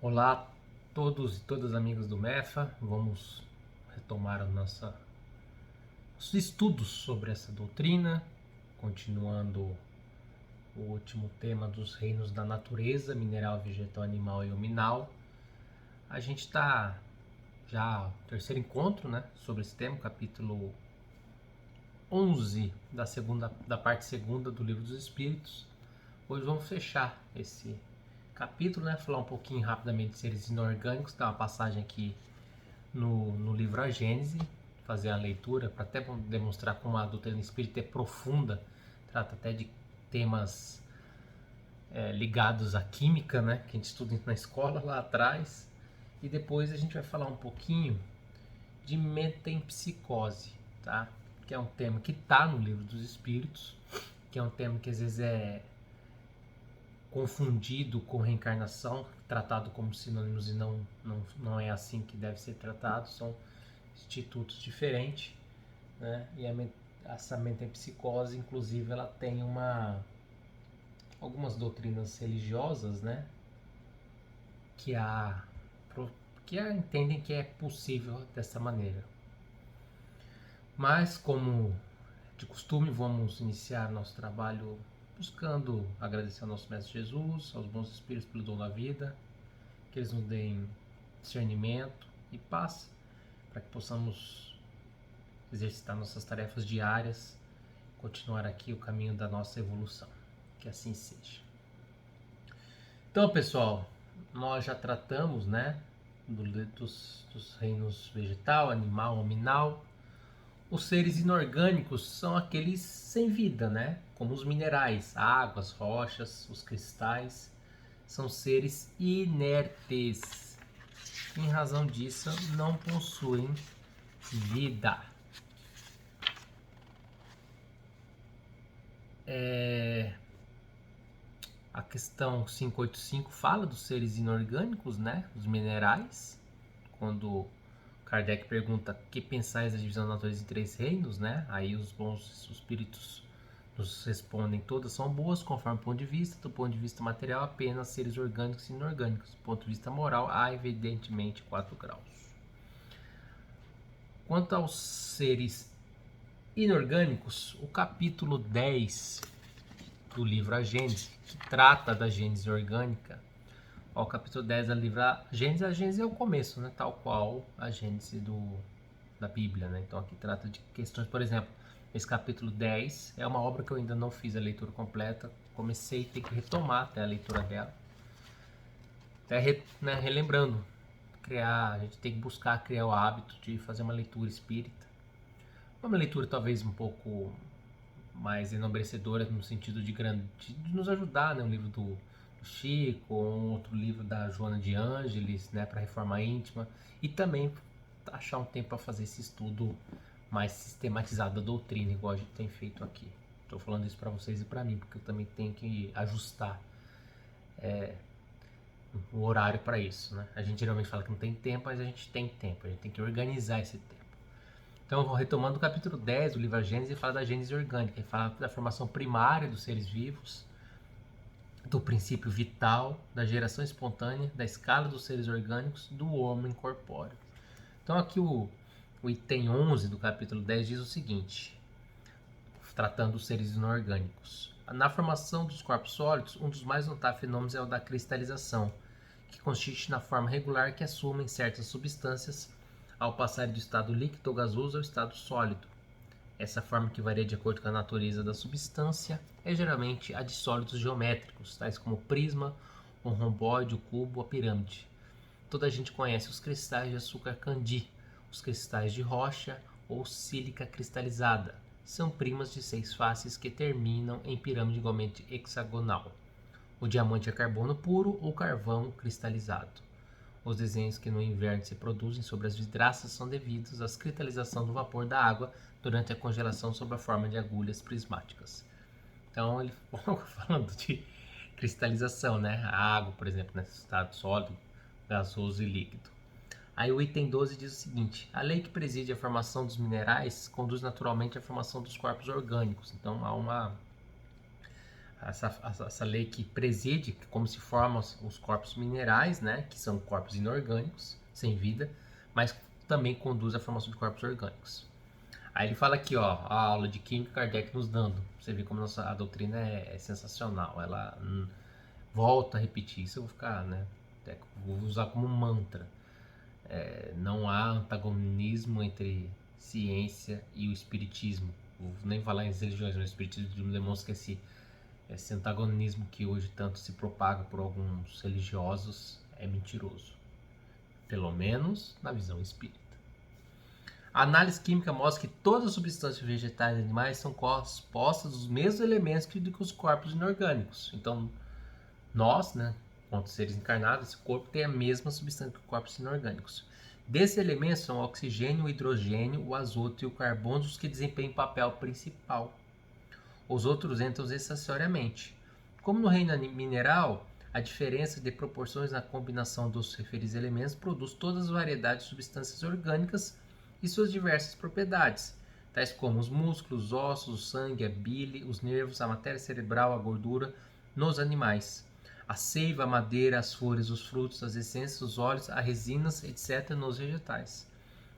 Olá a todos e todas amigos do MEFA, vamos retomar nossos estudos sobre essa doutrina, continuando o último tema dos reinos da natureza, mineral, vegetal, animal e hominal. A gente está já no terceiro encontro, né, sobre esse tema, capítulo 11 da parte segunda do Livro dos Espíritos. Hoje vamos fechar esse capítulo, né, falar um pouquinho rapidamente de seres inorgânicos, dar uma passagem aqui no livro A Gênese, fazer a leitura para até demonstrar como a doutrina espírita é profunda, trata até de temas ligados à química, né, que a gente estuda na escola lá atrás, e depois a gente vai falar um pouquinho de metempsicose, tá? Que é um tema que está no livro dos Espíritos, que é um tema que às vezes é confundido com reencarnação, tratado como sinônimos e não é assim que deve ser tratado, são institutos diferentes, né? E essa metempsicose, inclusive, ela tem algumas doutrinas religiosas, né? Que entendem que é possível dessa maneira. Mas, como de costume, vamos iniciar nosso trabalho buscando agradecer ao nosso Mestre Jesus, aos bons espíritos pelo dom da vida, que eles nos deem discernimento e paz para que possamos exercitar nossas tarefas diárias, continuar aqui o caminho da nossa evolução. Que assim seja. Então, pessoal, nós já tratamos, né, dos reinos vegetal, animal, hominal. Os seres inorgânicos são aqueles sem vida, né, como os minerais, águas, rochas, os cristais. São seres inertes. Em razão disso, não possuem vida. A questão 585 fala dos seres inorgânicos, né? Os minerais. Quando Kardec pergunta que pensais da divisão da natureza em três reinos, né? Aí os bons espíritos nos respondem: todas são boas, conforme o ponto de vista. Do ponto de vista material, apenas seres orgânicos e inorgânicos. Do ponto de vista moral, há evidentemente 4 graus. Quanto aos seres inorgânicos, o capítulo 10 do livro A Gênese, que trata da gênese orgânica. O capítulo 10 do livro A Gênese é o começo, né? Tal qual a Gênese da Bíblia, né? Então aqui trata de questões, por exemplo, esse capítulo 10 é uma obra que eu ainda não fiz a leitura completa, comecei a ter que retomar até a leitura dela, até relembrando, a gente tem que buscar criar o hábito de fazer uma leitura espírita, uma leitura talvez um pouco mais enobrecedora no sentido de nos ajudar, né? Um livro do Chico, ou outro livro da Joana de Ângeles, né? Para reforma íntima, e também achar um tempo para fazer esse estudo mais sistematizado da doutrina, igual a gente tem feito aqui. Estou falando isso para vocês e para mim, porque eu também tenho que ajustar o horário para isso, né? A gente geralmente fala que não tem tempo, mas a gente tem tempo, a gente tem que organizar esse tempo. Então, eu vou retomando o capítulo 10 do livro A Gênese e fala da gênese orgânica, e fala da formação primária dos seres vivos, do princípio vital, da geração espontânea, da escala dos seres orgânicos, do homem corpóreo. Então, aqui o item 11 do capítulo 10 diz o seguinte, tratando dos seres inorgânicos. Na formação dos corpos sólidos, um dos mais notáveis fenômenos é o da cristalização, que consiste na forma regular que assumem certas substâncias ao passar do estado líquido ou gasoso ao estado sólido. Essa forma, que varia de acordo com a natureza da substância, é geralmente a de sólidos geométricos, tais como o prisma, o romboide, o cubo, a pirâmide. Toda a gente conhece os cristais de açúcar candi, os cristais de rocha ou sílica cristalizada. São primas de 6 faces que terminam em pirâmide igualmente hexagonal. O diamante é carbono puro ou carvão cristalizado. Os desenhos que no inverno se produzem sobre as vidraças são devidos à cristalização do vapor da água durante a congelação sob a forma de agulhas prismáticas. Então ele falando de cristalização, né? A água, por exemplo, nesse estado sólido, gasoso e líquido. Aí o item 12 diz o seguinte: a lei que preside a formação dos minerais conduz naturalmente à formação dos corpos orgânicos. Então há essa lei que preside como se formam os corpos minerais, né, que são corpos inorgânicos, sem vida, mas também conduz à formação de corpos orgânicos. Aí ele fala aqui, ó, a aula de Química Kardec nos dando. Você vê como a doutrina é sensacional. Ela volta a repetir isso, eu vou ficar, né, vou usar como mantra. Não há antagonismo entre ciência e o espiritismo. Vou nem falar em religiões, mas o espiritismo demonstra que esse antagonismo que hoje tanto se propaga por alguns religiosos é mentiroso, pelo menos na visão espírita. A análise química mostra que todas as substâncias vegetais e animais são compostas dos mesmos elementos que os corpos inorgânicos. Então, nós, né, enquanto seres encarnados, esse corpo tem a mesma substância que os corpos inorgânicos. Desses elementos são o oxigênio, o hidrogênio, o azoto e o carbono os que desempenham o papel principal. Os outros entram acessoriamente. Como no reino mineral, a diferença de proporções na combinação dos referidos elementos produz todas as variedades de substâncias orgânicas e suas diversas propriedades, tais como os músculos, os ossos, o sangue, a bile, os nervos, a matéria cerebral, a gordura nos animais, a seiva, a madeira, as folhas, os frutos, as essências, os óleos, as resinas, etc. nos vegetais.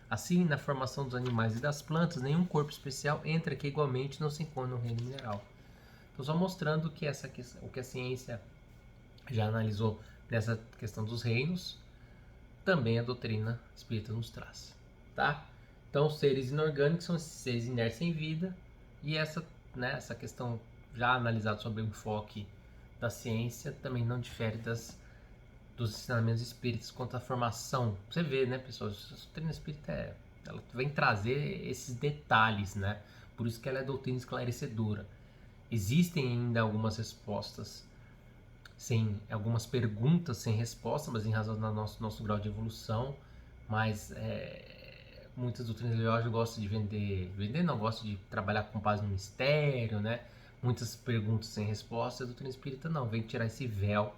Assim, na formação dos animais e das plantas, nenhum corpo especial entra que igualmente não se encontra no reino mineral. Estou só mostrando que o que a ciência já analisou nessa questão dos reinos, também a doutrina espírita nos traz. Tá? Então, os seres inorgânicos são esses seres inertes sem vida, e essa questão já analisada sobre o enfoque da ciência também não difere dos ensinamentos espíritas quanto à formação. Você vê, né, pessoal? A doutrina espírita ela vem trazer esses detalhes, né? Por isso que ela é doutrina esclarecedora. Existem ainda algumas respostas, algumas perguntas sem resposta, mas em razão do nosso grau de evolução. Mas muitas doutrinas religiosas gostam de vender não, gostam de trabalhar com base no mistério, né? Muitas perguntas sem resposta. A doutrina espírita não, vem tirar esse véu,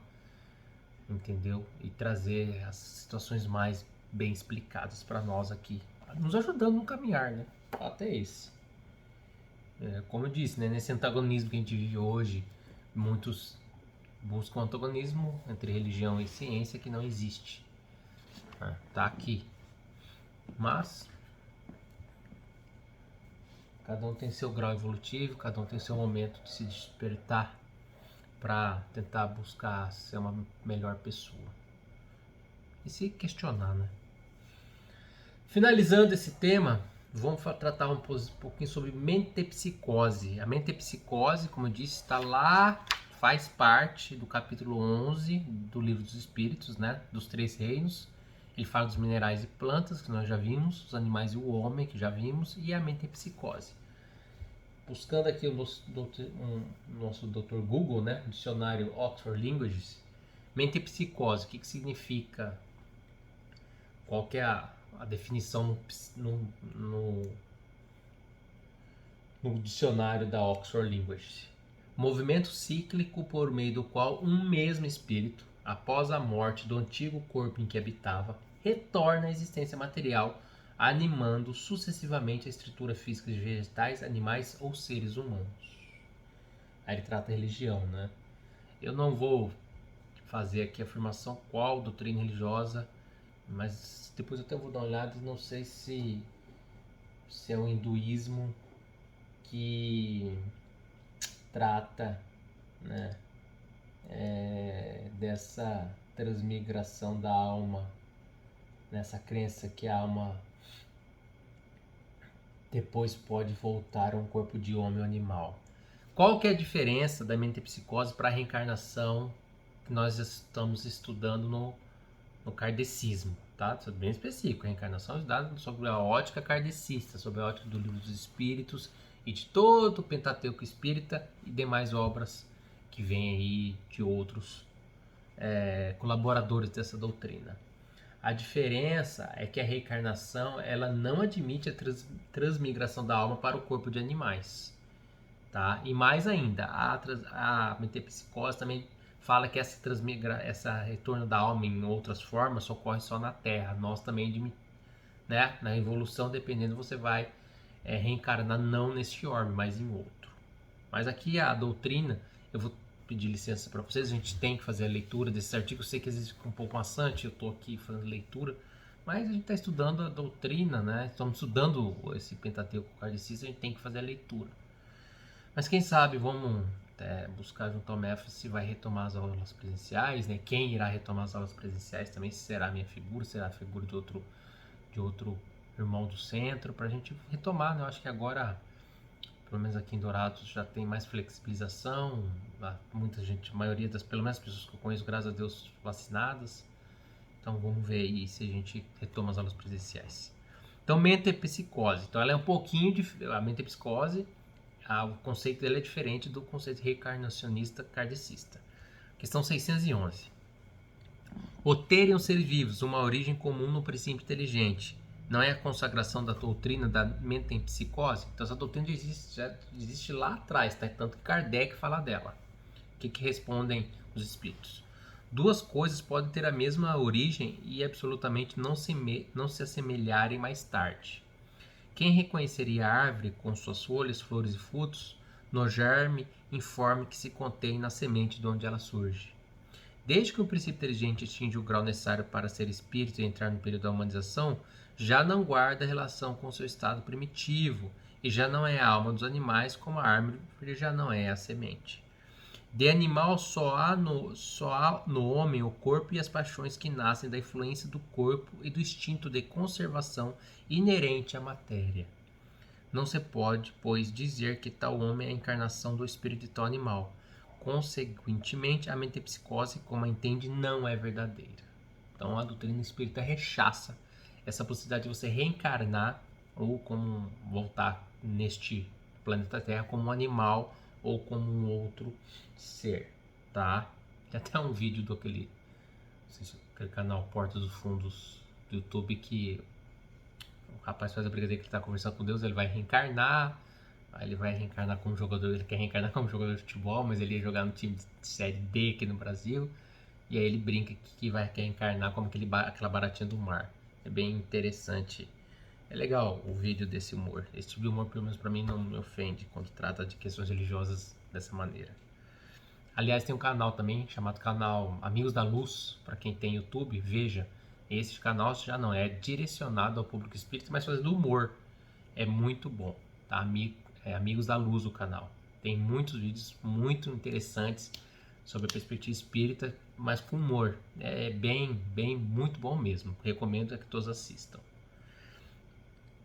entendeu? E trazer as situações mais bem explicadas para nós aqui, nos ajudando no caminhar, né? Até esse. Como eu disse, né? Nesse antagonismo que a gente vive hoje, muitos buscam antagonismo entre religião e ciência que não existe. Tá aqui. Mas cada um tem seu grau evolutivo, cada um tem seu momento de se despertar para tentar buscar ser uma melhor pessoa e se questionar, né? Finalizando esse tema, vamos tratar um pouquinho sobre mentepsicose. A mentepsicose, como eu disse, está lá, faz parte do capítulo 11 do Livro dos Espíritos, né? Dos Três Reinos. Ele fala dos minerais e plantas, que nós já vimos, os animais e o homem, que já vimos, e a mentepsicose. Buscando aqui o nosso Dr. Google, né? Dicionário Oxford Languages, mentepsicose, o que significa? Qual que é a definição no dicionário da Oxford Languages? Movimento cíclico por meio do qual um mesmo espírito, após a morte do antigo corpo em que habitava, retorna à existência material, animando sucessivamente a estrutura física de vegetais, animais ou seres humanos. Aí ele trata a religião, né? Eu não vou fazer aqui a afirmação qual doutrina religiosa, mas depois eu até vou dar uma olhada e não sei se é o hinduísmo que trata, né, dessa transmigração da alma, nessa crença que a alma depois pode voltar a um corpo de homem ou animal. Qual que é a diferença da mentepsicose para a reencarnação que nós estamos estudando no kardecismo? Tá? Isso é bem específico. A reencarnação é estudada sobre a ótica kardecista, sobre a ótica do Livro dos Espíritos e de todo o Pentateuco Espírita e demais obras que vêm aí de outros colaboradores dessa doutrina. A diferença é que a reencarnação ela não admite a transmigração da alma para o corpo de animais. Tá? E mais ainda, a metempsicose também fala que essa retorno da alma em outras formas ocorre só na Terra. Nós também, né, na evolução, dependendo, você vai reencarnar não neste orbe, mas em outro. Mas aqui a doutrina Eu vou pedir licença para vocês, a gente tem que fazer a leitura desses artigos. Eu sei que às vezes fica um pouco maçante, eu estou aqui fazendo leitura, mas a gente está estudando a doutrina, né? Estamos estudando esse Pentateuco kardecista, a gente tem que fazer a leitura. Mas quem sabe vamos buscar junto ao MEF se vai retomar as aulas presenciais, né? Quem irá retomar as aulas presenciais também, se será a minha figura, será a figura de outro irmão do centro, para a gente retomar, né? Eu acho que agora, pelo menos aqui em Dourados, já tem mais flexibilização, muita gente, a maioria das, pelo menos as pessoas que eu conheço, graças a Deus, vacinadas. Então vamos ver aí se a gente retoma as aulas presenciais. Então, metempsicose. Então ela é um pouquinho a metempsicose, o conceito dela é diferente do conceito reencarnacionista kardecista. Questão 611. O terem os seres vivos uma origem comum no princípio inteligente não é a consagração da doutrina da metempsicose? Então essa doutrina já existe lá atrás, tá? Tanto que Kardec fala dela. O que respondem os espíritos? Duas coisas podem ter a mesma origem e absolutamente não se assemelharem mais tarde. Quem reconheceria a árvore com suas folhas, flores e frutos no germe informe que se contém na semente de onde ela surge? Desde que o princípio inteligente atinge o grau necessário para ser espírito e entrar no período da humanização, já não guarda relação com seu estado primitivo e já não é a alma dos animais, como a árvore já não é a semente. De animal só há no homem o corpo e as paixões que nascem da influência do corpo e do instinto de conservação inerente à matéria. Não se pode, pois, dizer que tal homem é a encarnação do espírito de tal animal. Consequentemente, a metempsicose, como a entende, não é verdadeira. Então, a doutrina espírita rechaça essa possibilidade de você reencarnar ou como voltar neste planeta Terra como um animal ou como um outro ser, tá? Tem até um vídeo daquele, não sei se aquele canal Porta dos Fundos do YouTube que o rapaz faz a brincadeira que ele está conversando com Deus, ele vai reencarnar, aí ele vai reencarnar como jogador, ele quer reencarnar como jogador de futebol, mas ele ia jogar no time de série D aqui no Brasil, e aí ele brinca que vai reencarnar como aquela baratinha do mar. É bem interessante. É legal o vídeo desse humor. Esse tipo de humor, pelo menos pra mim, não me ofende quando trata de questões religiosas dessa maneira. Aliás, tem um canal também chamado canal Amigos da Luz, para quem tem YouTube, veja. Esse canal já não é direcionado ao público espírita, mas fazendo humor. É muito bom, tá? Amigos da Luz o canal. Tem muitos vídeos muito interessantes sobre a perspectiva espírita, mas com humor. É bem, muito bom mesmo. Recomendo que todos assistam.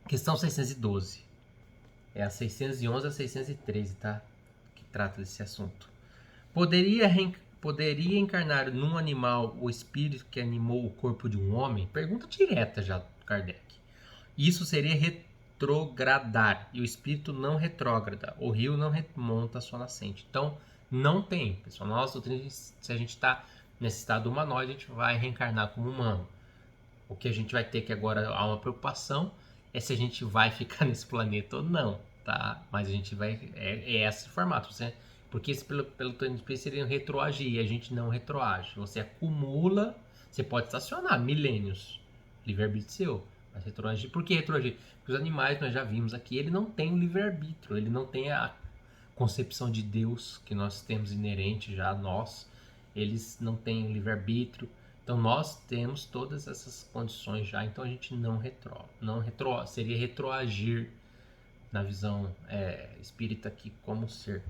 Questão 612. É a 611 a 613, tá? Que trata desse assunto. Poderia encarnar num animal o espírito que animou o corpo de um homem? Pergunta direta já, Kardec. Isso seria retrogradar, e o espírito não retrógrada. O rio não remonta a sua nascente. Então, não tem, pessoal. Nossa, se a gente está nesse estado humanoide, a gente vai reencarnar como humano. O que a gente vai ter que agora há uma preocupação é se a gente vai ficar nesse planeta ou não, tá? Mas a gente vai... É esse formato, você... Porque pelo TNP seria retroagir, e a gente não retroage. Você acumula, você pode estacionar milênios, livre-arbítrio seu, mas retroagir. Por que retroagir? Porque os animais, nós já vimos aqui, ele não tem o livre-arbítrio, ele não tem a concepção de Deus que nós temos inerente já a nós, eles não têm o livre-arbítrio. Então nós temos todas essas condições já, então a gente não seria retroagir na visão espírita aqui como ser.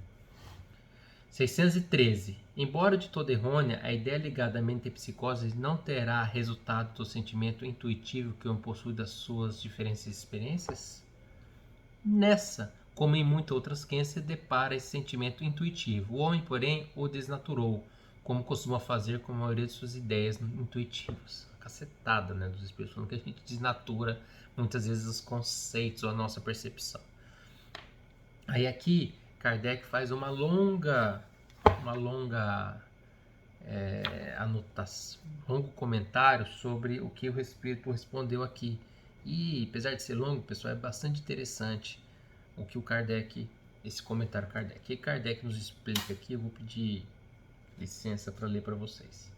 613. Embora de toda errônea, a ideia ligada à metempsicose não terá resultado do sentimento intuitivo que o homem possui das suas diferentes experiências? Nessa, como em muitas outras crenças, se depara esse sentimento intuitivo. O homem, porém, o desnaturou, como costuma fazer com a maioria de suas ideias intuitivas. A cacetada, né, dos espíritos, falando que a gente desnatura muitas vezes os conceitos ou a nossa percepção. Aí aqui, Kardec faz uma longa anotação, um longo comentário sobre o que o Espírito respondeu aqui. E, apesar de ser longo, pessoal, é bastante interessante o que o Kardec, esse comentário Kardec. O que Kardec nos explica aqui, eu vou pedir licença para ler para vocês.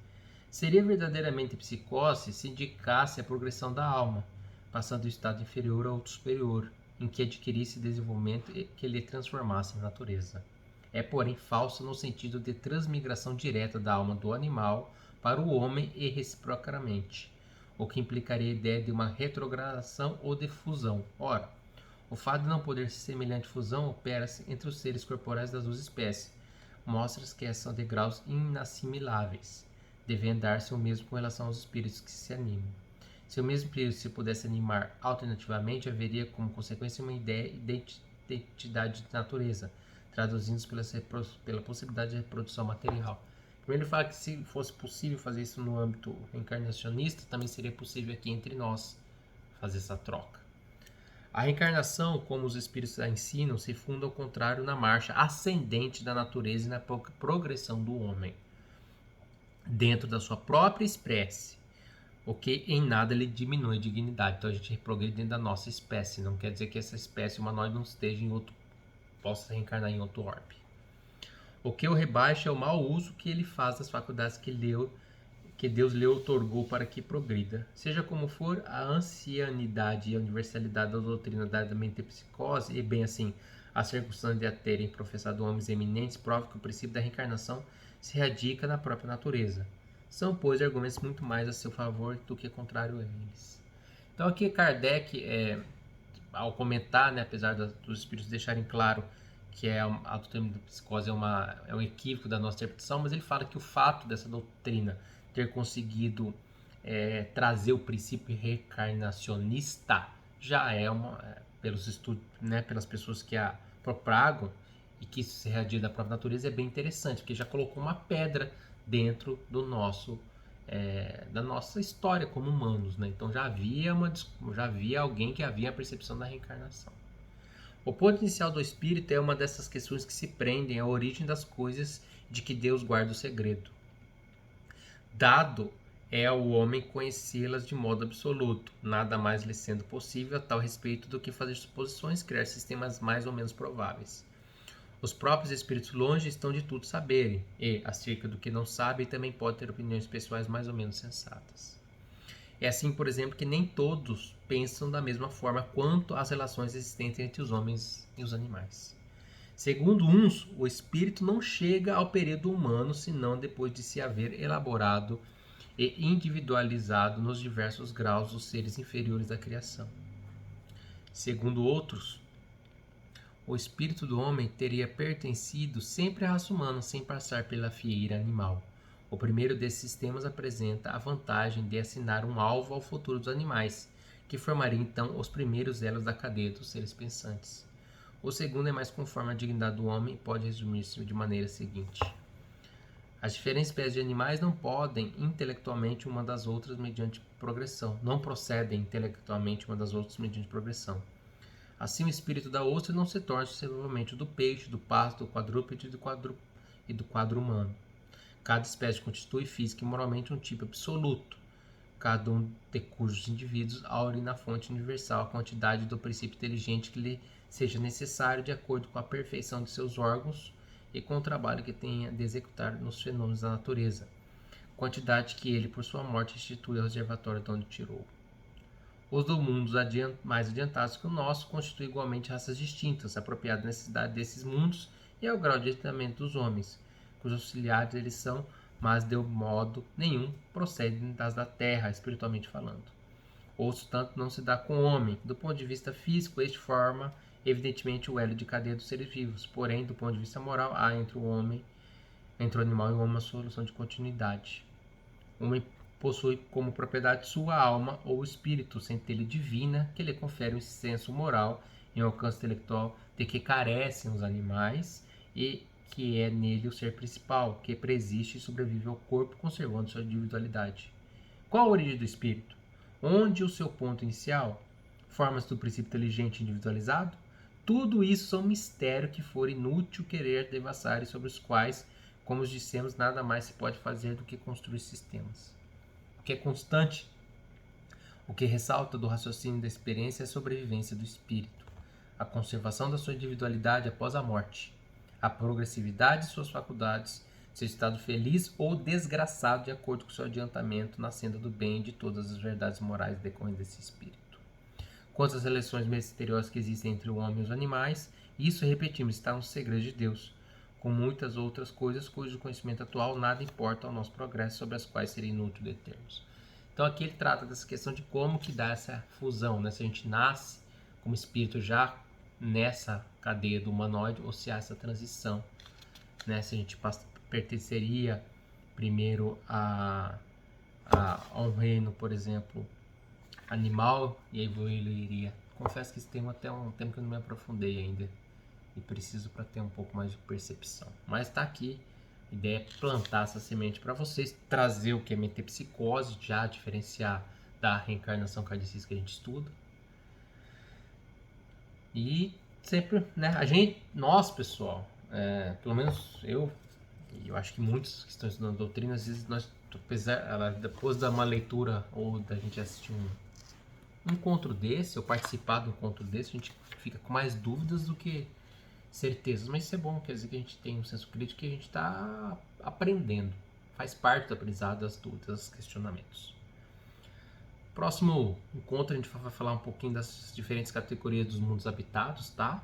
Seria verdadeiramente psicose se indicasse a progressão da alma, passando do estado inferior ao superior, em que adquirisse desenvolvimento e que lhe transformasse em natureza. É, porém, falsa no sentido de transmigração direta da alma do animal para o homem e reciprocamente, o que implicaria a ideia de uma retrogradação ou de fusão. Ora, o fato de não poder ser semelhante fusão opera-se entre os seres corporais das duas espécies, mostra que são de graus inassimiláveis, devendo dar-se o mesmo com relação aos espíritos que se animam. Se o mesmo espírito se pudesse animar alternativamente, haveria como consequência uma ideia de identidade de natureza, traduzindo pela possibilidade de reprodução material. Primeiro ele fala que se fosse possível fazer isso no âmbito encarnacionista, também seria possível aqui entre nós fazer essa troca. A reencarnação, como os espíritos a ensinam, se funda ao contrário na marcha ascendente da natureza e na progressão do homem, dentro da sua própria espécie, o que em nada lhe diminui a dignidade. Então a gente progride dentro da nossa espécie, não quer dizer que essa espécie humanoide não esteja em outro, possa reencarnar em outro orbe. O que o rebaixa é o mau uso que ele faz das faculdades que Deus lhe outorgou para que progrida. Seja como for, a ancianidade e a universalidade da doutrina da metempsicose, e bem assim, a circunstância de a terem professado homens eminentes, prova que o princípio da reencarnação se radica na própria natureza. São, pois, argumentos muito mais a seu favor do que contrário a eles. Então aqui Kardec, ao comentar, né, apesar dos espíritos deixarem claro que a doutrina da psicose é um equívoco da nossa interpretação, mas ele fala que o fato dessa doutrina ter conseguido trazer o princípio reencarnacionista já é pelos estudos, né, pelas pessoas que a propagam e que isso se irradia da própria natureza, é bem interessante, porque já colocou uma pedra dentro do da nossa história como humanos, né? Então já havia alguém que havia a percepção da reencarnação. O ponto inicial do espírito é uma dessas questões que se prendem à origem das coisas, de que Deus guarda o segredo. Dado é ao homem conhecê-las de modo absoluto, nada mais lhe sendo possível a tal respeito do que fazer suposições, criar sistemas mais ou menos prováveis. Os próprios espíritos longe estão de tudo saberem, e, acerca do que não sabem, também podem ter opiniões pessoais mais ou menos sensatas. É assim, por exemplo, que nem todos pensam da mesma forma quanto às relações existentes entre os homens e os animais. Segundo uns, o espírito não chega ao período humano senão depois de se haver elaborado e individualizado nos diversos graus dos seres inferiores da criação. Segundo outros, o espírito do homem teria pertencido sempre à raça humana sem passar pela fieira animal. O primeiro desses sistemas apresenta a vantagem de assinar um alvo ao futuro dos animais, que formaria então os primeiros elos da cadeia dos seres pensantes. O segundo é mais conforme à dignidade do homem e pode resumir-se de maneira seguinte: as diferentes espécies de animais não podem intelectualmente uma das outras mediante progressão, não procedem intelectualmente uma das outras mediante progressão. Assim, o espírito da ostra não se torna exclusivamente o do peixe, do pássaro, do quadrúpede e do quadro humano. Cada espécie constitui física e moralmente um tipo absoluto, cada um de cujos indivíduos aure na fonte universal a quantidade do princípio inteligente que lhe seja necessário de acordo com a perfeição de seus órgãos e com o trabalho que tenha de executar nos fenômenos da natureza, quantidade que ele, por sua morte, institui ao reservatório de onde tirou. Os do mundo mais adiantados que o nosso constituem igualmente raças distintas, apropriadas à necessidade desses mundos e ao grau de adiantamento dos homens, cujos auxiliares eles são, mas de modo nenhum procedem das da terra, espiritualmente falando. Outro tanto não se dá com o homem. Do ponto de vista físico, este forma evidentemente o elo de cadeia dos seres vivos, porém, do ponto de vista moral, há entre o animal e o homem uma solução de continuidade. O homem possui como propriedade sua alma ou espírito, centelha divina, que lhe confere um senso moral e um alcance intelectual de que carecem os animais e que é nele o ser principal, que preexiste e sobrevive ao corpo, conservando sua individualidade. Qual a origem do espírito? Onde o seu ponto inicial? Formas do princípio inteligente individualizado? Tudo isso são mistérios que for inútil querer devassar e sobre os quais, como dissemos, nada mais se pode fazer do que construir sistemas. O que é constante, o que ressalta do raciocínio da experiência é a sobrevivência do espírito, a conservação da sua individualidade após a morte, a progressividade de suas faculdades, seu estado feliz ou desgraçado de acordo com seu adiantamento na senda do bem e de todas as verdades morais decorrentes desse espírito. Quanto às relações misteriosas que existem entre o homem e os animais, isso, repetimos, está no segredo de Deus. com muitas outras coisas cujo conhecimento atual nada importa ao nosso progresso, sobre as quais seria inútil determos. Então aqui ele trata dessa questão de como que dá essa fusão, né? Se a gente nasce como espírito já nessa cadeia do humanoide ou se há essa transição, né? Se a gente pertenceria primeiro a um reino, por exemplo, animal, e aí evoluiria. Confesso que esse tema até um tempo que eu não me aprofundei ainda e preciso para ter um pouco mais de percepção. Mas está aqui, a ideia é plantar essa semente para vocês, trazer o que é metempsicose, já diferenciar da reencarnação kardecista que a gente estuda. E sempre, né, nós pessoal, pelo menos eu acho que muitos que estão estudando doutrina, às vezes nós, depois de uma leitura ou da gente assistir um encontro desse, ou participar de um encontro desse, a gente fica com mais dúvidas do que certezas, mas isso é bom, quer dizer que a gente tem um senso crítico e a gente está aprendendo, faz parte do aprendizado das dúvidas, dos questionamentos. Próximo encontro a gente vai falar um pouquinho das diferentes categorias dos mundos habitados, tá?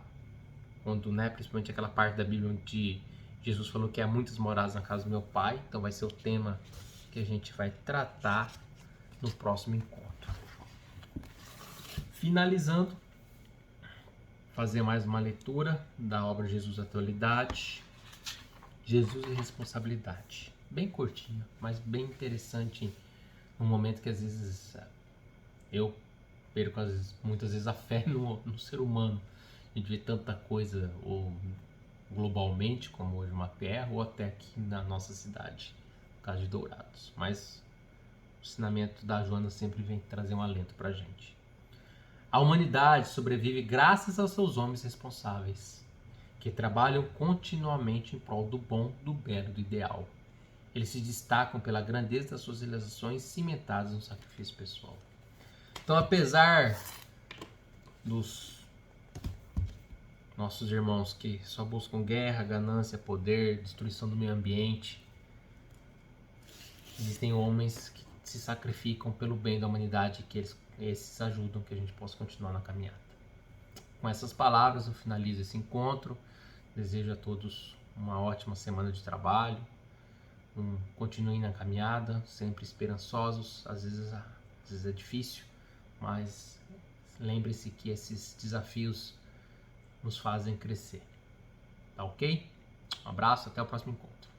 Quando, né, principalmente aquela parte da Bíblia onde Jesus falou que há muitas moradas na casa do meu pai, então vai ser o tema que a gente vai tratar no próximo encontro. Finalizando, fazer mais uma leitura da obra Jesus Atualidade, Jesus e Responsabilidade. Bem curtinha, mas bem interessante, num momento que às vezes eu perco muitas vezes a fé no ser humano. A gente vê tanta coisa, ou globalmente, como hoje uma guerra, ou até aqui na nossa cidade, no caso de Dourados. Mas o ensinamento da Joana sempre vem trazer um alento pra gente. A humanidade sobrevive graças aos seus homens responsáveis, que trabalham continuamente em prol do bom, do belo, do ideal. Eles se destacam pela grandeza das suas realizações cimentadas no sacrifício pessoal. Então, apesar dos nossos irmãos que só buscam guerra, ganância, poder, destruição do meio ambiente, existem homens que se sacrificam pelo bem da humanidade, que esses ajudam que a gente possa continuar na caminhada. Com essas palavras eu finalizo esse encontro. Desejo a todos uma ótima semana de trabalho. Continuem na caminhada, sempre esperançosos. Às vezes é difícil, mas lembre-se que esses desafios nos fazem crescer. Tá ok? Um abraço, até o próximo encontro.